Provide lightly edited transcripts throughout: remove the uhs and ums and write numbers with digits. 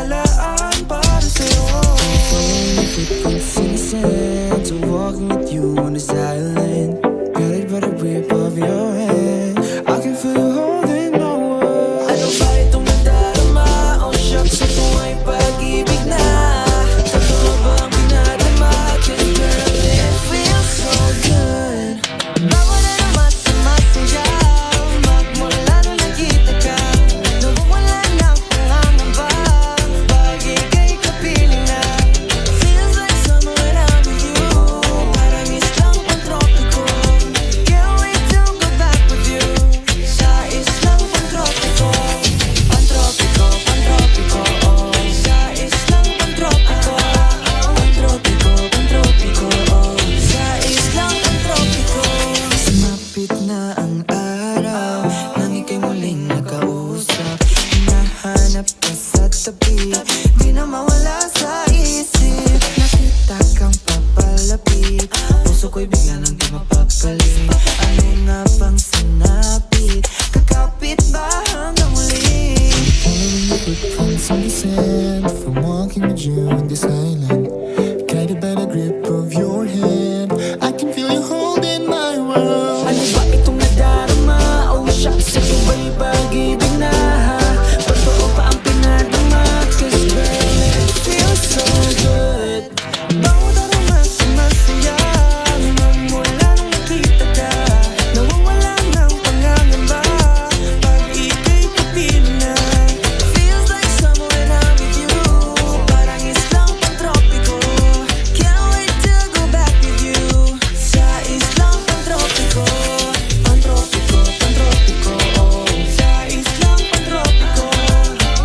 lalaan para sa'yo. Following your footprints in the sand, so walking with you on this island, guided by the grip of your hand. I can feel you holding my world. Ano ba itong nadarama? Oh shucks, ito ay pag-ibig na. Totoo ba ang pinadama? 'Cause girl, it feels so good. Bago na naman sumasayaw, magmula nung nakita ka, nawawala ng pangangamba. Pag ika'y kapiling na, feels like summer when I'm with you. Parang islang pantropiko, can't wait to go back with you. Sa islang pantropiko, pantropiko, pantropiko, oh. Sa islang pantropiko, pantropiko, pantropiko, oh. Sa islang pantropiko. Sumapit na ang araw nang ika'y muling nakausap. Hinahanap ka sa tabi, di na mawala sa isip. Nakita kang papalapit, puso ko'y bigla nang di mapapalit. Ano nga bang sinapit? Kakapit ba hanggang muli? Following the footprints in the sand, from walking with you on this island, guided by the grip of your hand. I can feel you holding my world. Ano ba itong nadarama? Oh shucks, ito ba'y pag-ibig na? Totoo ba ang pinadama? 'Cause girl, it feels so good. Bago na naman sumasaya, magmula nung nakita ka, nawawala ng pangangamba. Pag ika'y kapiling na, feels like summer when I'm with you. Parang islang pantropiko, can't wait to go back with you. Sa islang pantropiko, pantropiko, pantropiko, oh. Sa islang pantropiko,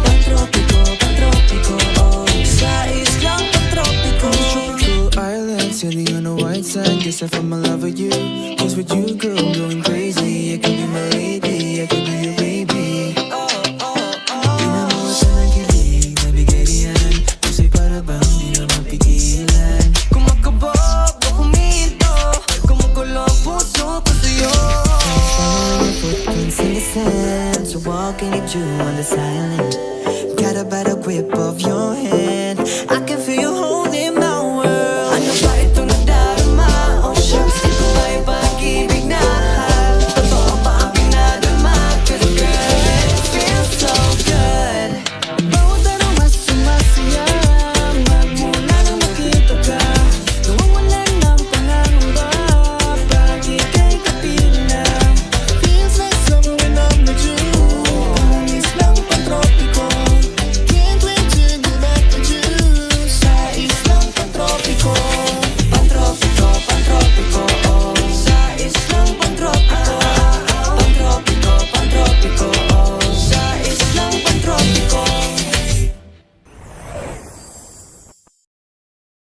pantropiko, pantropiko, oh. Sa islang pantropiko. Tropical island, sailing on the white side. Guess I found my love with you. 'Cause with you, girl, I'm going crazy. I could be my lady, I could be your baby. Di na mawala ng kilig, nabigay riyan. Pusa'y para bang di na mapigilan. Kumakabog o huminto, kumukulo ang puso ko sa'yo. Following your footprints in the sand, so walking with you on this island,